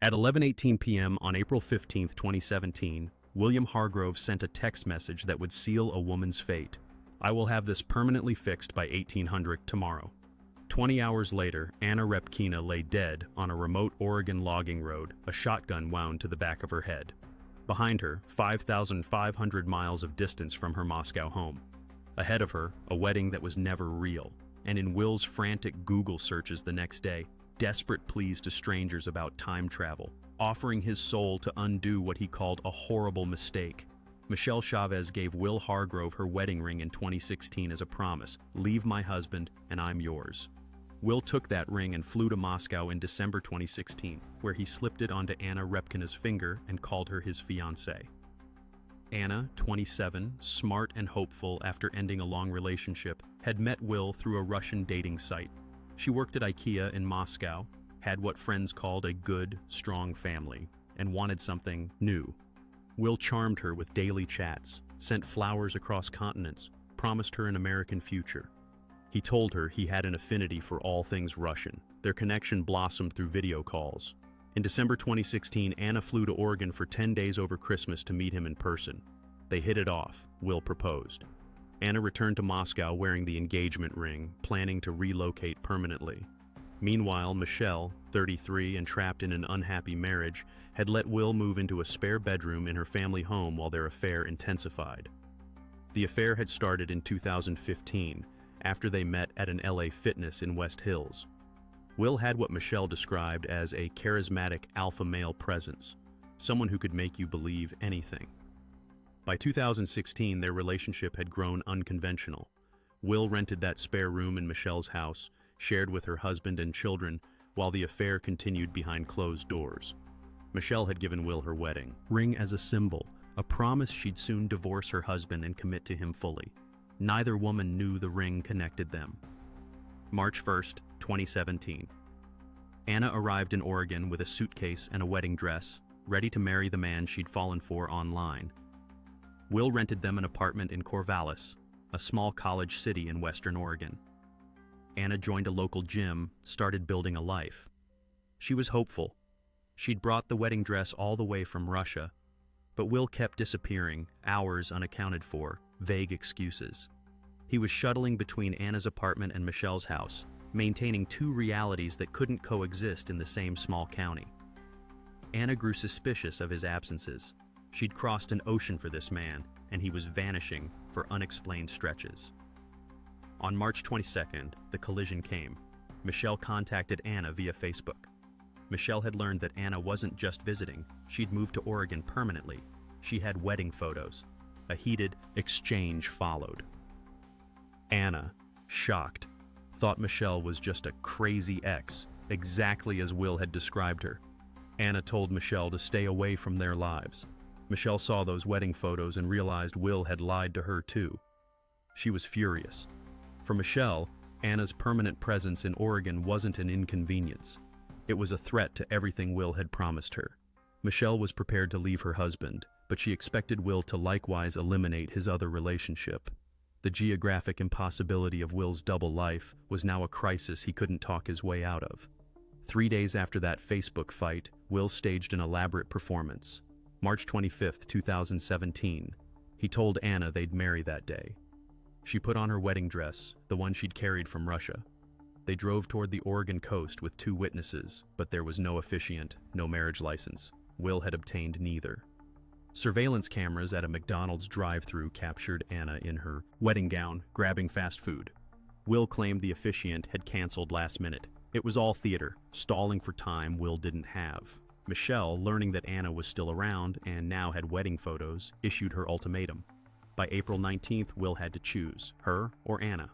At 11:18 p.m. on April 15, 2017, William Hargrove sent a text message that would seal a woman's fate. "I will have this permanently fixed by 1800 tomorrow." 20 hours later, Anna Repkina lay dead on a remote Oregon logging road, a shotgun wound to the back of her head. Behind her, 5,500 miles of distance from her Moscow home. Ahead of her, a wedding that was never real. And in Will's frantic Google searches the next day, desperate pleas to strangers about time travel, offering his soul to undo what he called a horrible mistake. Michelle Chavez gave Will Hargrove her wedding ring in 2016 as a promise: "Leave my husband and I'm yours." Will took that ring and flew to Moscow in December 2016, where he slipped it onto Anna Repkina's finger and called her his fiancée. Anna, 27, smart and hopeful after ending a long relationship, had met Will through a Russian dating site. She worked at IKEA in Moscow, had what friends called a good, strong family, and wanted something new. Will charmed her with daily chats, sent flowers across continents, promised her an American future. He told her he had an affinity for all things Russian. Their connection blossomed through video calls. In December 2016, Anna flew to Oregon for 10 days over Christmas to meet him in person. They hit it off. Will proposed. Anna returned to Moscow wearing the engagement ring, planning to relocate permanently. Meanwhile, Michelle, 33 and trapped in an unhappy marriage, had let Will move into a spare bedroom in her family home while their affair intensified. The affair had started in 2015, after they met at an LA Fitness in West Hills. Will had what Michelle described as a charismatic alpha male presence, someone who could make you believe anything. By 2016, their relationship had grown unconventional. Will rented that spare room in Michelle's house, shared with her husband and children, while the affair continued behind closed doors. Michelle had given Will her wedding ring as a symbol, a promise she'd soon divorce her husband and commit to him fully. Neither woman knew the ring connected them. March 1st, 2017. Anna arrived in Oregon with a suitcase and a wedding dress, ready to marry the man she'd fallen for online. Will rented them an apartment in Corvallis, a small college city in western Oregon. Anna joined a local gym, started building a life. She was hopeful. She'd brought the wedding dress all the way from Russia, but Will kept disappearing, hours unaccounted for, vague excuses. He was shuttling between Anna's apartment and Michelle's house, maintaining two realities that couldn't coexist in the same small county. Anna grew suspicious of his absences. She'd crossed an ocean for this man, and he was vanishing for unexplained stretches. On March 22nd, the collision came. Michelle contacted Anna via Facebook. Michelle had learned that Anna wasn't just visiting, she'd moved to Oregon permanently. She had wedding photos. A heated exchange followed. Anna, shocked, thought Michelle was just a crazy ex, exactly as Will had described her. Anna told Michelle to stay away from their lives. Michelle saw those wedding photos and realized Will had lied to her too. She was furious. For Michelle, Anna's permanent presence in Oregon wasn't an inconvenience. It was a threat to everything Will had promised her. Michelle was prepared to leave her husband, but she expected Will to likewise eliminate his other relationship. The geographic impossibility of Will's double life was now a crisis he couldn't talk his way out of. 3 days after that Facebook fight, Will staged an elaborate performance. March 25, 2017. He told Anna they'd marry that day. She put on her wedding dress, the one she'd carried from Russia. They drove toward the Oregon coast with 2 witnesses, but there was no officiant, no marriage license. Will had obtained neither. Surveillance cameras at a McDonald's drive-thru captured Anna in her wedding gown, grabbing fast food. Will claimed the officiant had canceled last minute. It was all theater, stalling for time Will didn't have. Michelle, learning that Anna was still around and now had wedding photos, issued her ultimatum. By April 19th, Will had to choose, her or Anna.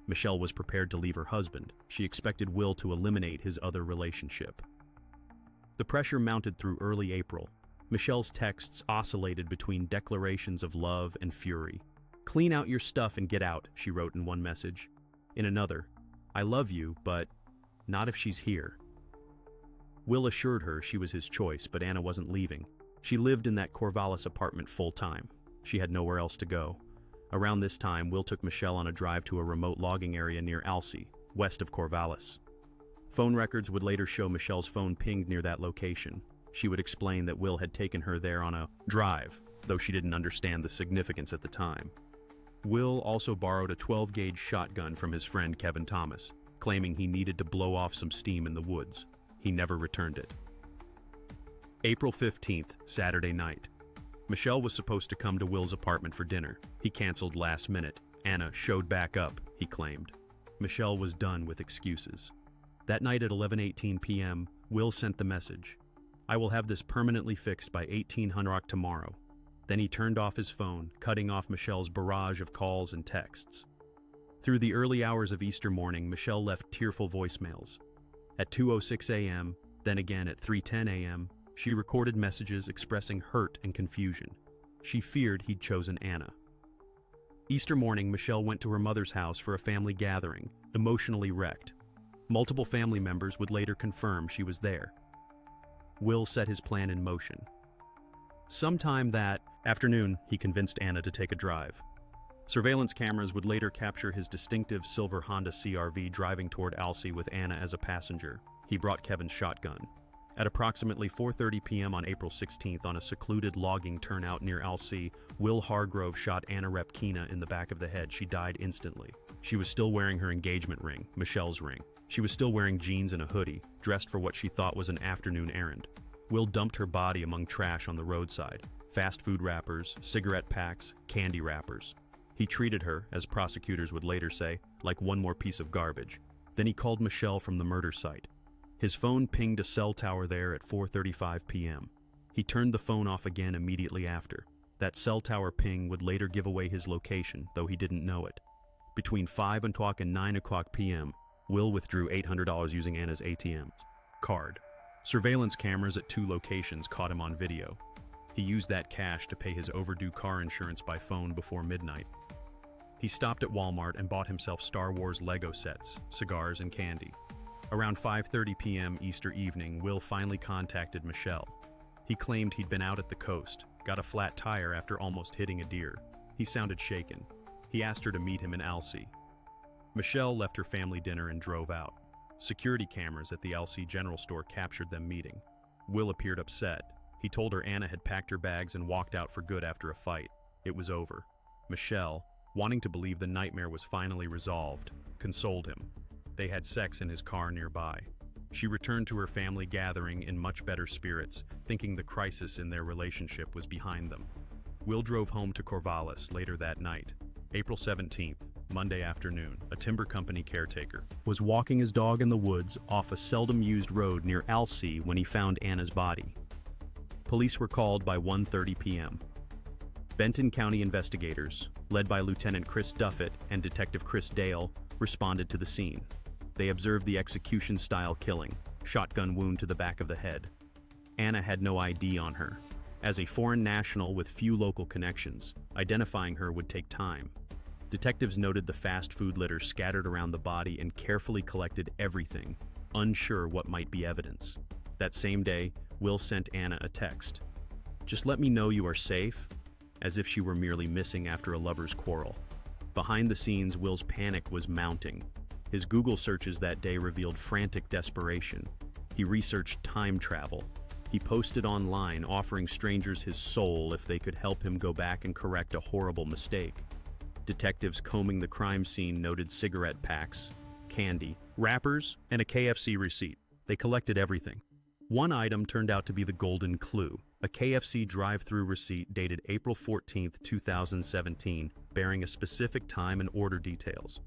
Michelle was prepared to leave her husband. She expected Will to eliminate his other relationship. The pressure mounted through early April. Michelle's texts oscillated between declarations of love and fury. "Clean out your stuff and get out," she wrote in one message. In another, "I love you, but not if she's here." Will assured her she was his choice, but Anna wasn't leaving. She lived in that Corvallis apartment full-time. She had nowhere else to go. Around this time, Will took Michelle on a drive to a remote logging area near Alsea, west of Corvallis. Phone records would later show Michelle's phone pinged near that location. She would explain that Will had taken her there on a drive, though she didn't understand the significance at the time. Will also borrowed a 12-gauge shotgun from his friend Kevin Thomas, claiming he needed to blow off some steam in the woods. He never returned it. April 15th, Saturday night. Michelle was supposed to come to Will's apartment for dinner. He canceled last minute. Anna showed back up, he claimed. Michelle was done with excuses. That night at 11:18 p.m., Will sent the message, "I will have this permanently fixed by 1800 tomorrow." Then he turned off his phone, cutting off Michelle's barrage of calls and texts. Through the early hours of Easter morning, Michelle left tearful voicemails. At 2:06 a.m., then again at 3:10 a.m., she recorded messages expressing hurt and confusion. She feared he'd chosen Anna. Easter morning, Michelle went to her mother's house for a family gathering, emotionally wrecked. Multiple family members would later confirm she was there. Will set his plan in motion. Sometime that afternoon, he convinced Anna to take a drive. Surveillance cameras would later capture his distinctive silver Honda CR-V driving toward Alsea with Anna as a passenger. He brought Kevin's shotgun. At approximately 4:30 p.m. on April 16th, on a secluded logging turnout near Alsea, Will Hargrove shot Anna Repkina in the back of the head. She died instantly. She was still wearing her engagement ring, Michelle's ring. She was still wearing jeans and a hoodie, dressed for what she thought was an afternoon errand. Will dumped her body among trash on the roadside, fast food wrappers, cigarette packs, candy wrappers. He treated her, as prosecutors would later say, like one more piece of garbage. Then he called Michelle from the murder site. His phone pinged a cell tower there at 4:35 p.m. He turned the phone off again immediately after. That cell tower ping would later give away his location, though he didn't know it. Between 5 o'clock and 9 o'clock p.m., Will withdrew $800 using Anna's ATM card. Surveillance cameras at 2 locations caught him on video. He used that cash to pay his overdue car insurance by phone before midnight. He stopped at Walmart and bought himself Star Wars Lego sets, cigars, and candy. Around 5:30 p.m. Easter evening, Will finally contacted Michelle. He claimed he'd been out at the coast, got a flat tire after almost hitting a deer. He sounded shaken. He asked her to meet him in Alsea. Michelle left her family dinner and drove out. Security cameras at the Alsea General Store captured them meeting. Will appeared upset. He told her Anna had packed her bags and walked out for good after a fight. It was over. Michelle, wanting to believe the nightmare was finally resolved, consoled him. They had sex in his car nearby. She returned to her family gathering in much better spirits, thinking the crisis in their relationship was behind them. Will drove home to Corvallis later that night. April 17th, Monday afternoon, a timber company caretaker was walking his dog in the woods off a seldom-used road near Alsea when he found Anna's body. Police were called by 1:30 p.m. Benton County investigators, led by Lieutenant Chris Duffett and Detective Chris Dale, responded to the scene. They observed the execution-style killing, shotgun wound to the back of the head. Anna had no ID on her. As a foreign national with few local connections, identifying her would take time. Detectives noted the fast food litter scattered around the body and carefully collected everything, unsure what might be evidence. That same day, Will sent Anna a text. "Just let me know you are safe," as if she were merely missing after a lover's quarrel. Behind the scenes, Will's panic was mounting. His Google searches that day revealed frantic desperation. He researched time travel. He posted online offering strangers his soul if they could help him go back and correct a horrible mistake. Detectives combing the crime scene noted cigarette packs, candy, wrappers, and a KFC receipt. They collected everything. One item turned out to be the golden clue, a KFC drive-through receipt dated April 14, 2017, bearing a specific time and order details.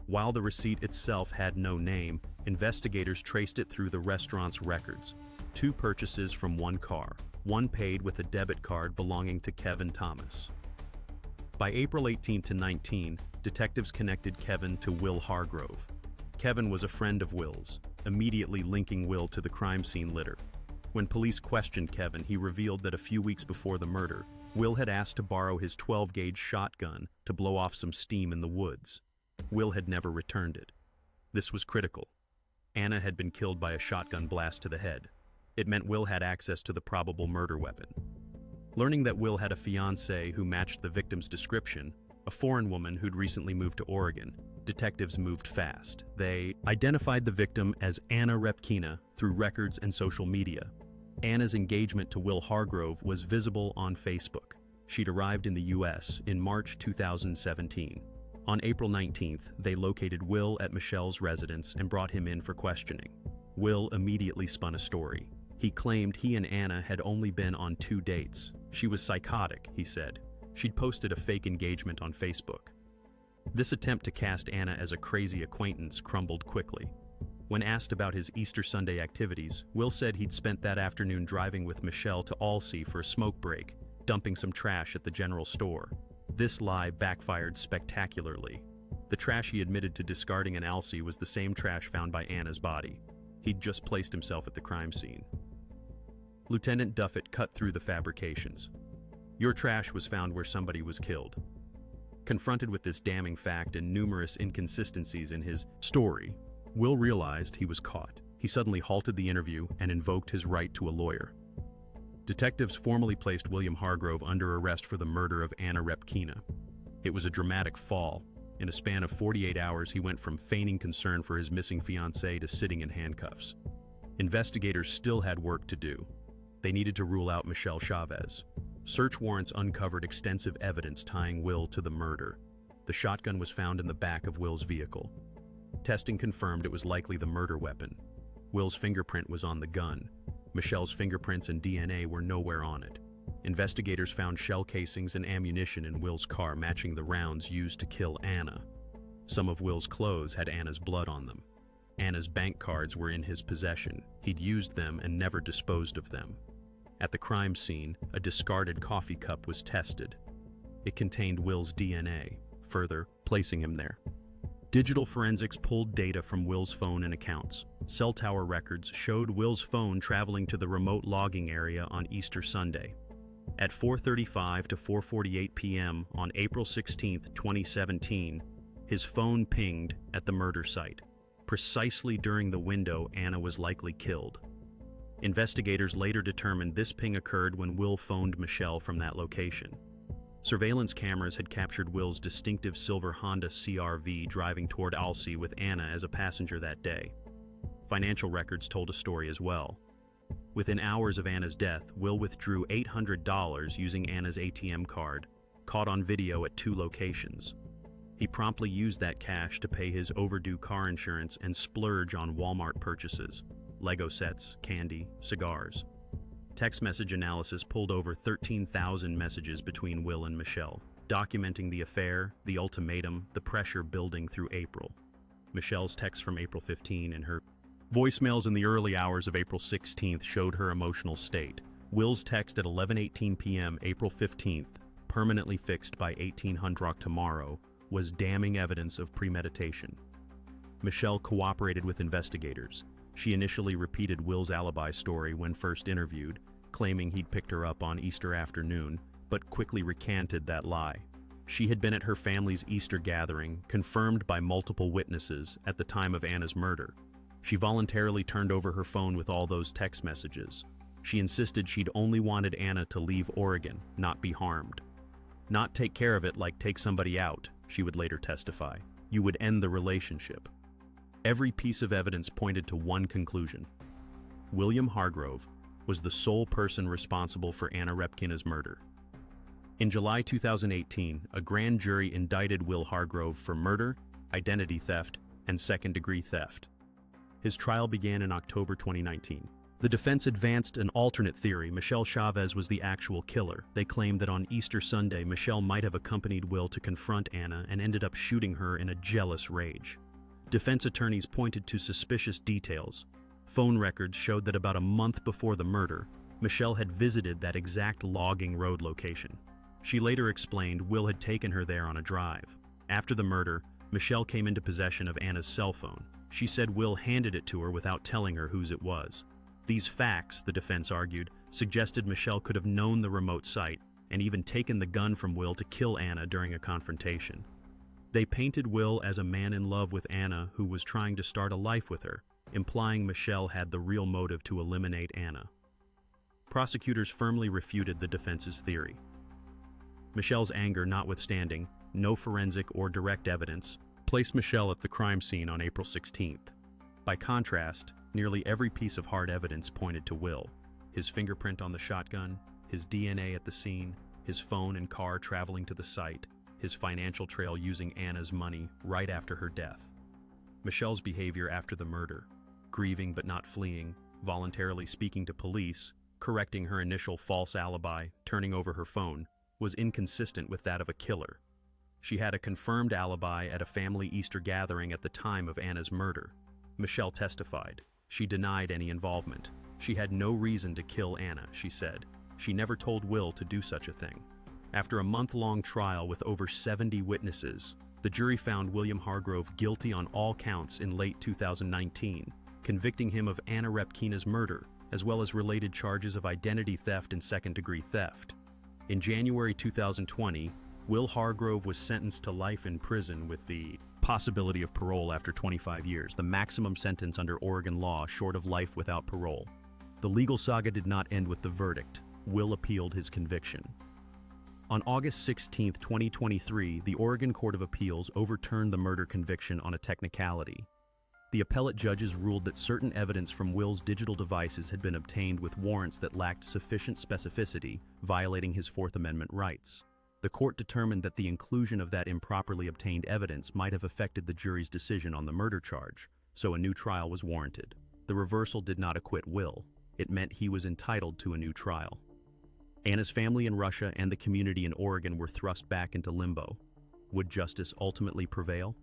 While the receipt itself had no name, investigators traced it through the restaurant's records. 2 purchases from one car, one paid with a debit card belonging to Kevin Thomas. By April 18 to 19, detectives connected Kevin to Will Hargrove. Kevin was a friend of Will's, immediately linking Will to the crime scene litter. When police questioned Kevin, he revealed that a few weeks before the murder, Will had asked to borrow his 12-gauge shotgun to blow off some steam in the woods. Will had never returned it. This was critical. Anna had been killed by a shotgun blast to the head. It meant Will had access to the probable murder weapon. Learning that Will had a fiancée who matched the victim's description, a foreign woman who'd recently moved to Oregon, detectives moved fast. They identified the victim as Anna Repkina through records and social media. Anna's engagement to Will Hargrove was visible on Facebook. She'd arrived in the U.S. in March 2017. On April 19th, they located Will at Michelle's residence and brought him in for questioning. Will immediately spun a story. He claimed he and Anna had only been on 2 dates. She was psychotic, he said. She'd posted a fake engagement on Facebook. This attempt to cast Anna as a crazy acquaintance crumbled quickly. When asked about his Easter Sunday activities, Will said he'd spent that afternoon driving with Michelle to Alsea for a smoke break, dumping some trash at the general store. This lie backfired spectacularly. The trash he admitted to discarding in Alsea was the same trash found by Anna's body. He'd just placed himself at the crime scene. Lieutenant Duffett cut through the fabrications. Your trash was found where somebody was killed. Confronted with this damning fact and numerous inconsistencies in his story, Will realized he was caught. He suddenly halted the interview and invoked his right to a lawyer. Detectives formally placed William Hargrove under arrest for the murder of Anna Repkina. It was a dramatic fall. In a span of 48 hours, he went from feigning concern for his missing fiancée to sitting in handcuffs. Investigators still had work to do. They needed to rule out Michelle Chavez. Search warrants uncovered extensive evidence tying Will to the murder. The shotgun was found in the back of Will's vehicle. Testing confirmed it was likely the murder weapon. Will's fingerprint was on the gun. Michelle's fingerprints and DNA were nowhere on it. Investigators found shell casings and ammunition in Will's car matching the rounds used to kill Anna. Some of Will's clothes had Anna's blood on them. Anna's bank cards were in his possession. He'd used them and never disposed of them. At the crime scene, a discarded coffee cup was tested. It contained Will's DNA, further placing him there. Digital forensics pulled data from Will's phone and accounts. Cell tower records showed Will's phone traveling to the remote logging area on Easter Sunday. At 4:35 to 4:48 p.m. on April 16, 2017, his phone pinged at the murder site, precisely during the window Anna was likely killed. Investigators later determined this ping occurred when Will phoned Michelle from that location. Surveillance cameras had captured Will's distinctive silver Honda CR-V driving toward Alsea with Anna as a passenger that day. Financial records told a story as well. Within hours of Anna's death, Will withdrew $800 using Anna's ATM card, caught on video at 2 locations. He promptly used that cash to pay his overdue car insurance and splurge on Walmart purchases, Lego sets, candy, cigars. Text message analysis pulled over 13,000 messages between Will and Michelle, documenting the affair, the ultimatum, the pressure building through April. Michelle's text from April 15 and her voicemails in the early hours of April 16th showed her emotional state. Will's text at 11:18 p.m. April 15th, permanently fixed by 1800 tomorrow, was damning evidence of premeditation. Michelle cooperated with investigators. She initially repeated Will's alibi story when first interviewed, claiming he'd picked her up on Easter afternoon, but quickly recanted that lie. She had been at her family's Easter gathering, confirmed by multiple witnesses, at the time of Anna's murder. She voluntarily turned over her phone with all those text messages. She insisted she'd only wanted Anna to leave Oregon, not be harmed. Not take care of it like take somebody out, she would later testify. You would end the relationship. Every piece of evidence pointed to one conclusion. William Hargrove was the sole person responsible for Anna Repkina's murder. In July 2018, a grand jury indicted Will Hargrove for murder, identity theft, and second-degree theft. His trial began in October 2019. The defense advanced an alternate theory. Michelle Chavez was the actual killer. They claimed that on Easter Sunday, Michelle might have accompanied Will to confront Anna and ended up shooting her in a jealous rage. Defense attorneys pointed to suspicious details. Phone records showed that about a month before the murder, Michelle had visited that exact logging road location. She later explained Will had taken her there on a drive. After the murder, Michelle came into possession of Anna's cell phone. She said Will handed it to her without telling her whose it was. These facts, the defense argued, suggested Michelle could have known the remote site and even taken the gun from Will to kill Anna during a confrontation. They painted Will as a man in love with Anna who was trying to start a life with her, implying Michelle had the real motive to eliminate Anna. Prosecutors firmly refuted the defense's theory. Michelle's anger notwithstanding, no forensic or direct evidence placed Michelle at the crime scene on April 16th. By contrast, nearly every piece of hard evidence pointed to Will. His fingerprint on the shotgun, his DNA at the scene, his phone and car traveling to the site, his financial trail using Anna's money right after her death. Michelle's behavior after the murder, grieving but not fleeing, voluntarily speaking to police, correcting her initial false alibi, turning over her phone, was inconsistent with that of a killer. She had a confirmed alibi at a family Easter gathering at the time of Anna's murder. Michelle testified. She denied any involvement. She had no reason to kill Anna, she said. She never told Will to do such a thing. After a month-long trial with over 70 witnesses, the jury found William Hargrove guilty on all counts in late 2019, convicting him of Anna Repkina's murder, as well as related charges of identity theft and second-degree theft. In January 2020, Will Hargrove was sentenced to life in prison with the possibility of parole after 25 years, the maximum sentence under Oregon law short of life without parole. The legal saga did not end with the verdict. Will appealed his conviction. On August 16, 2023, the Oregon Court of Appeals overturned the murder conviction on a technicality. The appellate judges ruled that certain evidence from Will's digital devices had been obtained with warrants that lacked sufficient specificity, violating his Fourth Amendment rights. The court determined that the inclusion of that improperly obtained evidence might have affected the jury's decision on the murder charge, so a new trial was warranted. The reversal did not acquit Will. It meant he was entitled to a new trial. Anna's family in Russia and the community in Oregon were thrust back into limbo. Would justice ultimately prevail?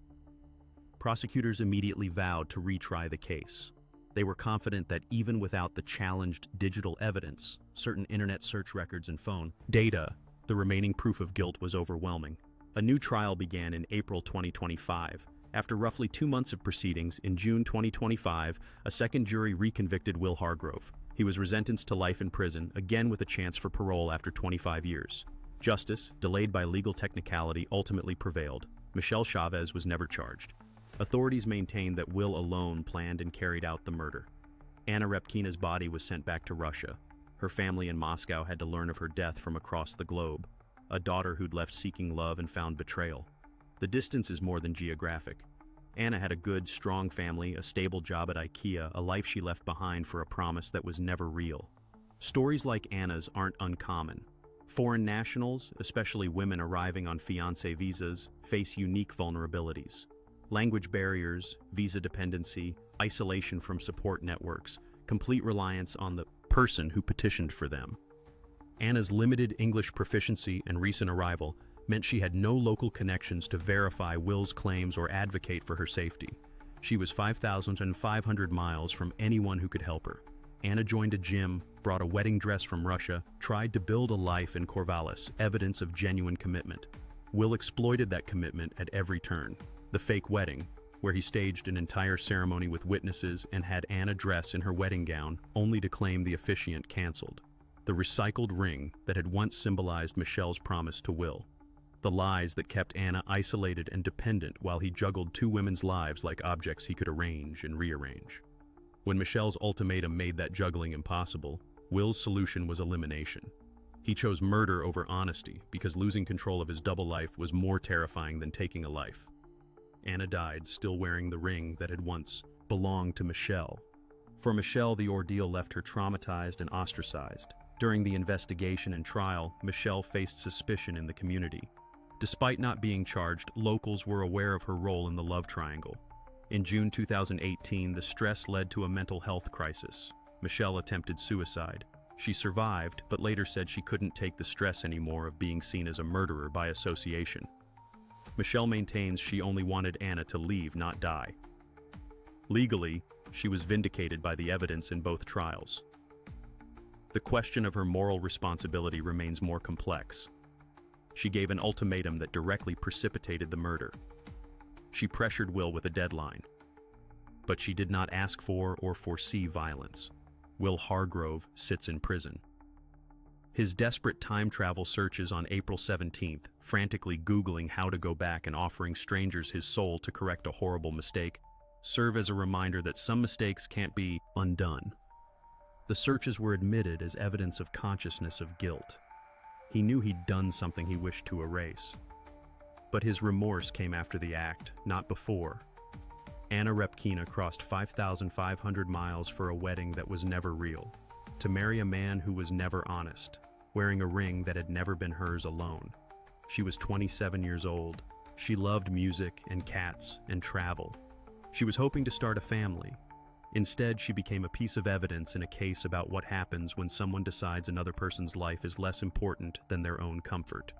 Prosecutors immediately vowed to retry the case. They were confident that even without the challenged digital evidence, certain internet search records and phone data, the remaining proof of guilt was overwhelming. A new trial began in April 2025. After roughly 2 months of proceedings, in June 2025, a second jury reconvicted Will Hargrove. He was sentenced to life in prison, again with a chance for parole after 25 years. Justice, delayed by legal technicality, ultimately prevailed. Michelle Chavez was never charged. Authorities maintained that Will alone planned and carried out the murder. Anna Repkina's body was sent back to Russia. Her family in Moscow had to learn of her death from across the globe. A daughter who'd left seeking love and found betrayal. The distance is more than geographic. Anna had a good, strong family, a stable job at IKEA, a life she left behind for a promise that was never real. Stories like Anna's aren't uncommon. Foreign nationals, especially women arriving on fiancé visas, face unique vulnerabilities. Language barriers, visa dependency, isolation from support networks, complete reliance on the person who petitioned for them. Anna's limited English proficiency and recent arrival meant she had no local connections to verify Will's claims or advocate for her safety. She was 5,500 miles from anyone who could help her. Anna joined a gym, brought a wedding dress from Russia, tried to build a life in Corvallis, evidence of genuine commitment. Will exploited that commitment at every turn. The fake wedding, where he staged an entire ceremony with witnesses and had Anna dress in her wedding gown, only to claim the officiant canceled. The recycled ring that had once symbolized Michelle's promise to Will. The lies that kept Anna isolated and dependent while he juggled 2 women's lives like objects he could arrange and rearrange. When Michelle's ultimatum made that juggling impossible, Will's solution was elimination. He chose murder over honesty because losing control of his double life was more terrifying than taking a life. Anna died still wearing the ring that had once belonged to Michelle. For Michelle, the ordeal left her traumatized and ostracized. During the investigation and trial, Michelle faced suspicion in the community. Despite not being charged, locals were aware of her role in the love triangle. In June 2018, the stress led to a mental health crisis. Michelle attempted suicide. She survived, but later said she couldn't take the stress anymore of being seen as a murderer by association. Michelle maintains she only wanted Anna to leave, not die. Legally, she was vindicated by the evidence in both trials. The question of her moral responsibility remains more complex. She gave an ultimatum that directly precipitated the murder. She pressured Will with a deadline. But she did not ask for or foresee violence. Will Hargrove sits in prison. His desperate time travel searches on April 17th, frantically Googling how to go back and offering strangers his soul to correct a horrible mistake, serve as a reminder that some mistakes can't be undone. The searches were admitted as evidence of consciousness of guilt. He knew he'd done something he wished to erase. But his remorse came after the act, not before. Anna Repkina crossed 5,500 miles for a wedding that was never real. to marry a man who was never honest, wearing a ring that had never been hers alone. She was 27 years old. She loved music and cats and travel. She was hoping to start a family. Instead, she became a piece of evidence in a case about what happens when someone decides another person's life is less important than their own comfort.